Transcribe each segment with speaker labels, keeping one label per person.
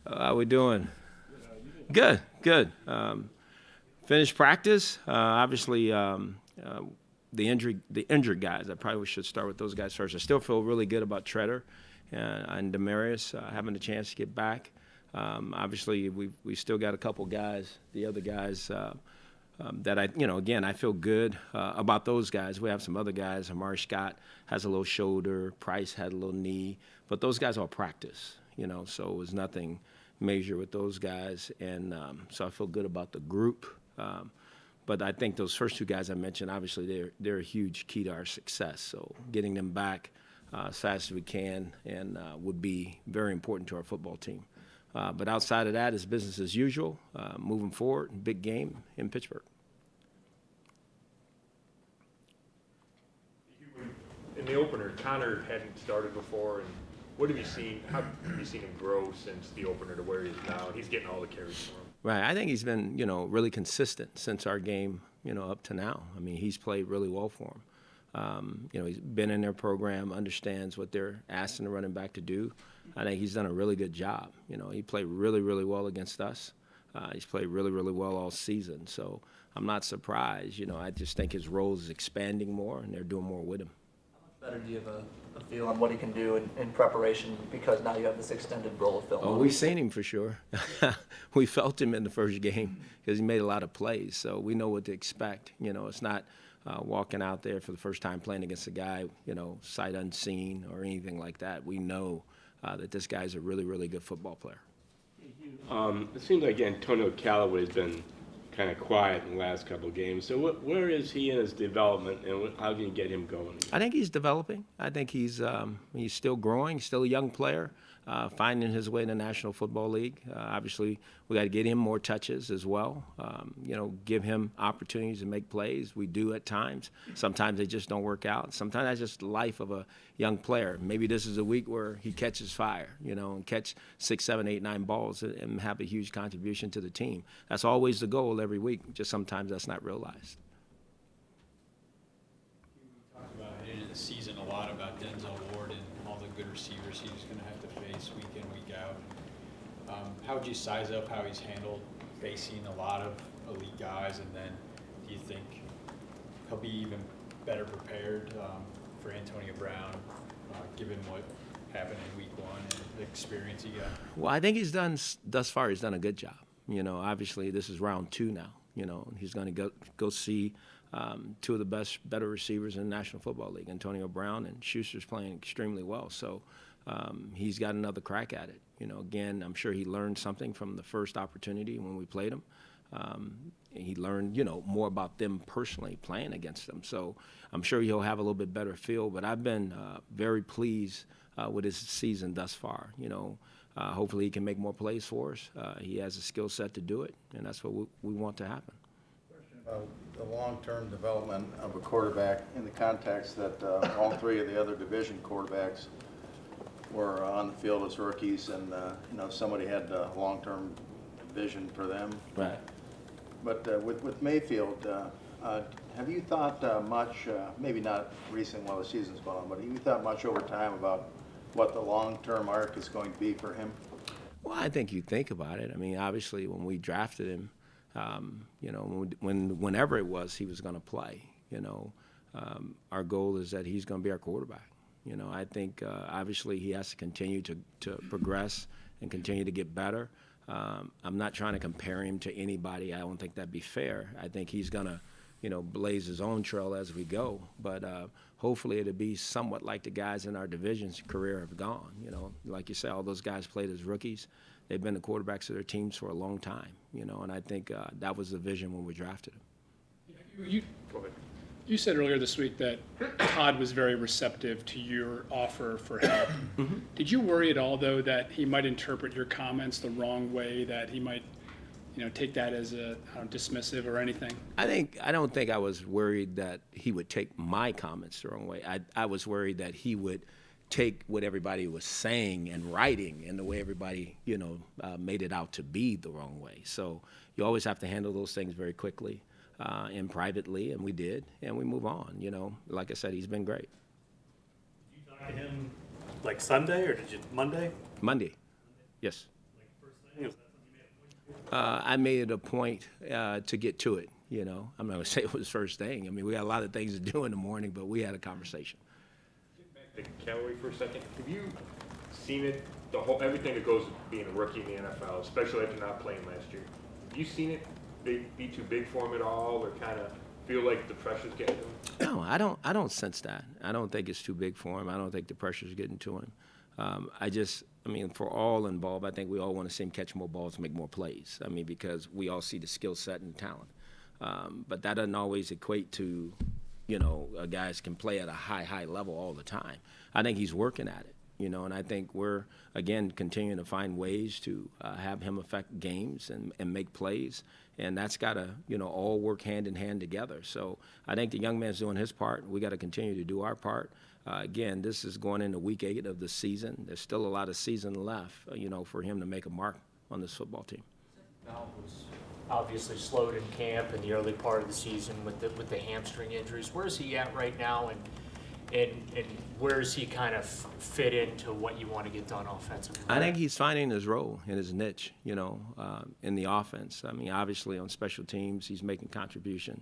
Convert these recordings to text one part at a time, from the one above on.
Speaker 1: How we doing? Good, good. Finished practice. Obviously, the injured guys. I probably should start with those guys first. I still feel really good about Treader and Demarius having a chance to get back. Obviously, we still got a couple guys. The other guys that I feel good about those guys. We have some other guys. Amari Scott has a little shoulder. Price had a little knee, but those guys all practice. So it was nothing major with those guys, and so I feel good about the group. But I think those first two guys I mentioned, obviously, they're a huge key to our success. So getting them back as fast as we can and would be very important to our football team. But outside of that, it's business as usual, moving forward, big game in Pittsburgh.
Speaker 2: In the opener, Connor hadn't started before, and what have you seen? How have you seen him grow since the opener to where he is now? And he's getting all the carries for him.
Speaker 1: Right. I think he's been, really consistent since our game, up to now. I mean, he's played really well for him. He's been in their program, understands what they're asking the running back to do. I think he's done a really good job. He played really, really well against us. He's played really, really well all season. So I'm not surprised. I just think his role is expanding more, and they're doing more with him.
Speaker 3: Better do you have a feel on what he can do in preparation, because now you have this extended roll of film?
Speaker 1: Oh, we've seen him for sure. We felt him in the first game because he made a lot of plays, so we know what to expect. It's not walking out there for the first time playing against a guy, sight unseen or anything like that. We know that this guy's a really, really good football player.
Speaker 4: It seems like Antonio Callaway has been kind of quiet in the last couple of games. So where is he in his development, and how can you get him going?
Speaker 1: I think he's developing. I think he's still growing, still a young player, finding his way in the National Football League. Obviously, we got to get him more touches as well. Give him opportunities to make plays. We do at times. Sometimes they just don't work out. Sometimes that's just the life of a young player. Maybe this is a week where he catches fire, and catch 6, 7, 8, 9 balls and have a huge contribution to the team. That's always the goal every week. Just sometimes that's not realized.
Speaker 5: We talked about it in the season a lot about Denzel Ward and all the good receivers he's going to have to face week in, week out. How would you size up how he's handled facing a lot of elite guys, and then do you think he'll be even better prepared for Antonio Brown, given what happened in week one and the experience he got?
Speaker 1: Well, I think thus far he's done a good job. Obviously this is round 2 now. He's going to go see two of the better receivers in the National Football League, Antonio Brown, and Schuster's playing extremely well. So he's got another crack at it. Again, I'm sure he learned something from the first opportunity when we played him. He learned, more about them personally playing against them. So I'm sure he'll have a little bit better feel. But I've been very pleased with his season thus far. Hopefully he can make more plays for us. He has a skill set to do it, and that's what we want to happen.
Speaker 6: Question about the long-term development of a quarterback in the context that all three of the other division quarterbacks were on the field as rookies, and somebody had a long-term vision for them.
Speaker 1: Right.
Speaker 6: But with Mayfield, have you thought much, maybe not recently while the season's going on, but have you thought much over time about what the long-term arc is going to be for him?
Speaker 1: Well, I think you think about it. I mean, obviously, when we drafted him, whenever it was he was going to play, our goal is that he's going to be our quarterback. I think obviously he has to continue to progress and continue to get better. I'm not trying to compare him to anybody. I don't think that'd be fair. I think he's going to, blaze his own trail as we go. But hopefully it'll be somewhat like the guys in our division's career have gone. Like you say, all those guys played as rookies. They've been the quarterbacks of their teams for a long time, and I think that was the vision when we drafted him.
Speaker 7: You said earlier this week that Todd was very receptive to your offer for help. Did you worry at all, though, that he might interpret your comments the wrong way, that he might, take that as dismissive or anything?
Speaker 1: I don't think I was worried that he would take my comments the wrong way. I was worried that he would take what everybody was saying and writing and the way everybody, made it out to be the wrong way. So you always have to handle those things very quickly. And privately, and we did, and we move on. Like I said, he's been great.
Speaker 8: Did you talk to him like Sunday, or did you Monday?
Speaker 1: Monday, yes.
Speaker 8: Like first
Speaker 1: I made it a point to get to it. You know, I'm not going to say it was first thing. I mean, we got a lot of things to do in the morning, but we had a conversation.
Speaker 2: Back to Callaway for a second. Have you seen it, everything that goes with being a rookie in the NFL, especially after not playing last year? Have you seen it be too big for him at all, or kind of feel like the pressure's getting to him?
Speaker 1: No, I don't sense that. I don't think it's too big for him. I don't think the pressure's getting to him. I mean, for all involved, I think we all want to see him catch more balls and make more plays. I mean, because we all see the skill set and talent. But that doesn't always equate to, you know, guys can play at a high level all the time. I think he's working at it, you know, and I think we're, again, continuing to find ways to have him affect games and make plays. And that's got to, you know, all work hand in hand together. So I think the young man's doing his part. We got to continue to do our part. Again, this is going into week 8 of the season. There's still a lot of season left, you know, for him to make a mark on this football team.
Speaker 8: Val was obviously slowed in camp in the early part of the season with the hamstring injuries. Where is he at right now, and where does he kind of fit into what you want to get done offensively?
Speaker 1: I think he's finding his role and his niche, you know, in the offense. I mean, obviously on special teams, he's making contribution.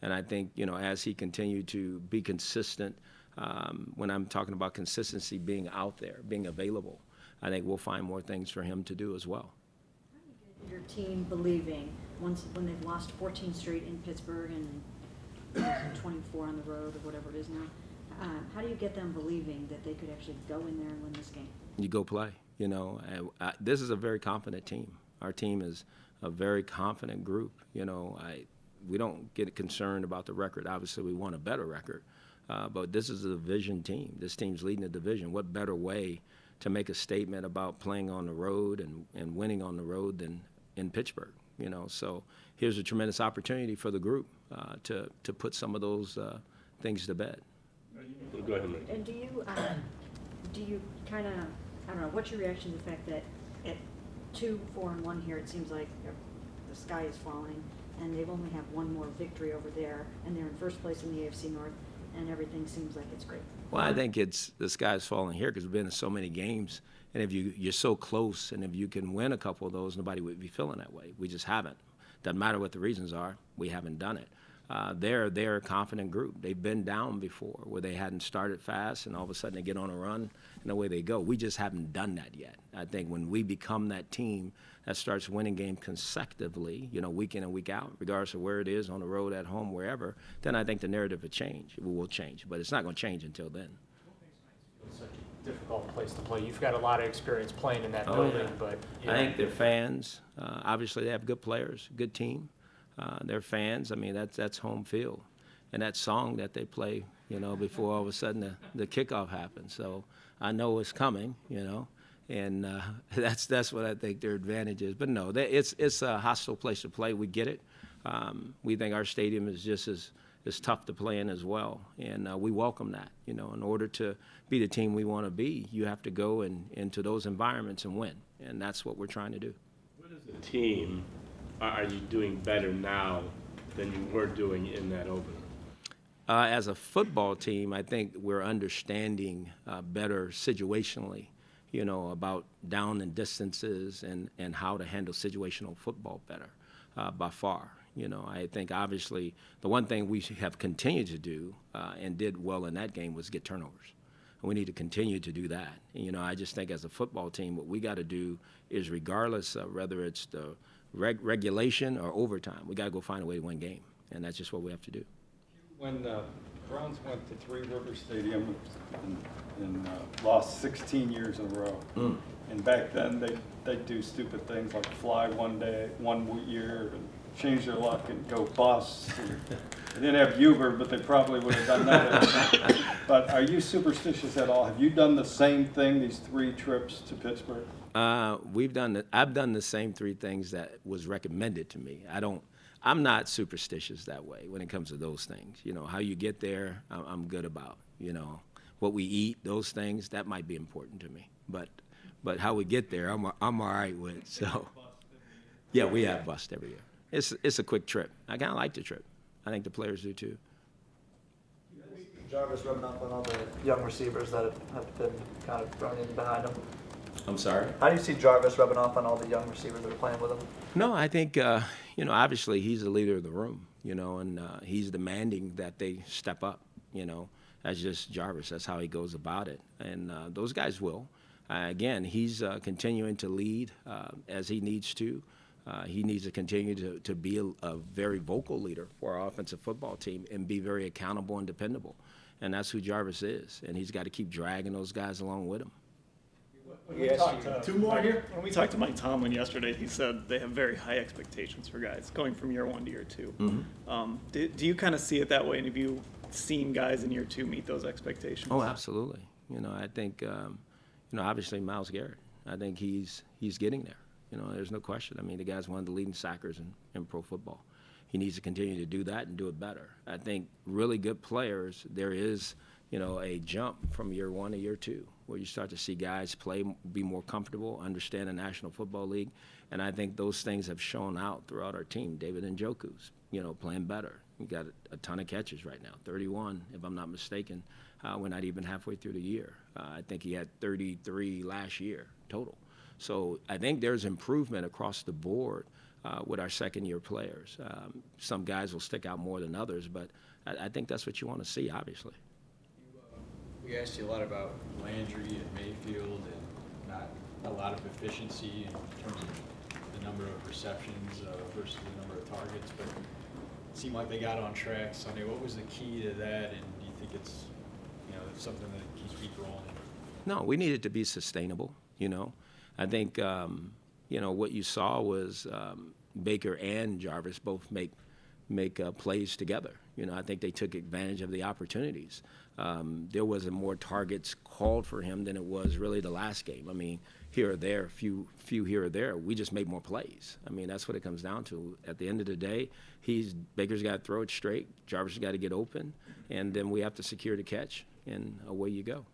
Speaker 1: And I think, you know, as he continued to be consistent, when I'm talking about consistency, being out there, being available, I think we'll find more things for him to do as well.
Speaker 9: How do you get your team believing when they've lost 14 straight in Pittsburgh and 24 on the road or whatever it is now? How do you get them believing that they could actually go in there and win this game?
Speaker 1: You go play, you know. This is a very confident team. Our team is a very confident group. You know, we don't get concerned about the record. Obviously, we want a better record. But this is a division team. This team's leading the division. What better way to make a statement about playing on the road and winning on the road than in Pittsburgh? You know, so here's a tremendous opportunity for the group to put some of those things to bed.
Speaker 4: Go ahead, Mike.
Speaker 9: And do you kind of, I don't know, what's your reaction to the fact that at 2-4-1 here, it seems like the sky is falling, and they've only have one more victory over there, and they're in first place in the AFC North, and everything seems like it's great?
Speaker 1: Well, I think it's the sky's falling here because we've been in so many games, and if you're so close, and if you can win a couple of those, nobody would be feeling that way. We just haven't. Doesn't matter what the reasons are, we haven't done it. They're a confident group. They've been down before where they hadn't started fast, and all of a sudden they get on a run, and away they go. We just haven't done that yet. I think when we become that team that starts winning games consecutively, you know, week in and week out, regardless of where it is, on the road, at home, wherever, then I think the narrative will change. It will change, but it's not going to change until then.
Speaker 8: It's such a difficult place to play. You've got a lot of experience playing in that
Speaker 1: Oh,
Speaker 8: building,
Speaker 1: yeah.
Speaker 8: but
Speaker 1: I think their fans, obviously they have good players, good team. Their fans, I mean, that's home field. And that song that they play, you know, before all of a sudden the kickoff happens. So I know it's coming, you know, and that's what I think their advantage is. But no, it's a hostile place to play. We get it. We think our stadium is just as tough to play in as well, and we welcome that. You know, in order to be the team we want to be, you have to go into those environments and win, and that's what we're trying to do.
Speaker 4: What is the team? Are you doing better now than you were doing in that opener?
Speaker 1: As a football team, I think we're understanding better situationally, you know, about down and distances and how to handle situational football better by far. You know, I think obviously the one thing we have continued to do and did well in that game was get turnovers. And we need to continue to do that. And, you know, I just think as a football team, what we got to do is regardless of whether it's the regulation or overtime, we got to go find a way to win game. And that's just what we have to do.
Speaker 10: When Browns went to Three River Stadium and lost 16 years in a row, and back then they'd do stupid things like fly one year, and change their luck and go bust. They didn't have Uber, but they probably would have done that. But are you superstitious at all? Have you done the same thing these 3 trips to Pittsburgh?
Speaker 1: I've done the same 3 things that was recommended to me. I'm not superstitious that way when it comes to those things. You know, how you get there, I'm good about. You know, what we eat, those things, that might be important to me. But how we get there, I'm all right with. So, yeah, we have bust every year. It's a quick trip. I kind of like the trip. I think the players do too.
Speaker 3: Jarvis rubbing up on all the young receivers that have been kind of thrown in behind him.
Speaker 1: I'm sorry?
Speaker 3: How do you see Jarvis rubbing off on all the young receivers that are playing with him?
Speaker 1: No, I think, obviously he's the leader of the room, and he's demanding that they step up, That's just Jarvis. That's how he goes about it. And those guys will. Again, he's continuing to lead as he needs to. He needs to continue to be a very vocal leader for our offensive football team and be very accountable and dependable. And that's who Jarvis is. And he's got to keep dragging those guys along with him.
Speaker 11: Two more here. When we talked to Mike Tomlin yesterday, he said they have very high expectations for guys going from year 1 to year 2.
Speaker 1: Mm-hmm.
Speaker 11: Do you kind of see it that way? And have you seen guys in year 2 meet those expectations?
Speaker 1: Oh, absolutely. I think, obviously Myles Garrett, I think he's getting there. There's no question. I mean, the guy's one of the leading sackers in pro football. He needs to continue to do that and do it better. I think really good players, there is, a jump from year 1 to year 2 where you start to see guys play, be more comfortable, understand the National Football League. And I think those things have shown out throughout our team. David Njoku's, playing better. He got a ton of catches right now, 31, if I'm not mistaken. We're not even halfway through the year. I think he had 33 last year total. So I think there's improvement across the board with our second-year players. Some guys will stick out more than others, but I think that's what you want to see, obviously.
Speaker 5: We asked you a lot about Landry and Mayfield and not a lot of efficiency in terms of the number of receptions versus the number of targets, but it seemed like they got on track Sunday. What was the key to that, and do you think it's something that keeps people rolling?
Speaker 1: No, we need it to be sustainable, I think, what you saw was Baker and Jarvis both make plays together. I think they took advantage of the opportunities. There wasn't more targets called for him than it was really the last game. I mean, here or there, few here or there. We just made more plays. I mean, that's what it comes down to. At the end of the day, Baker's got to throw it straight. Jarvis has got to get open, and then we have to secure the catch, and away you go.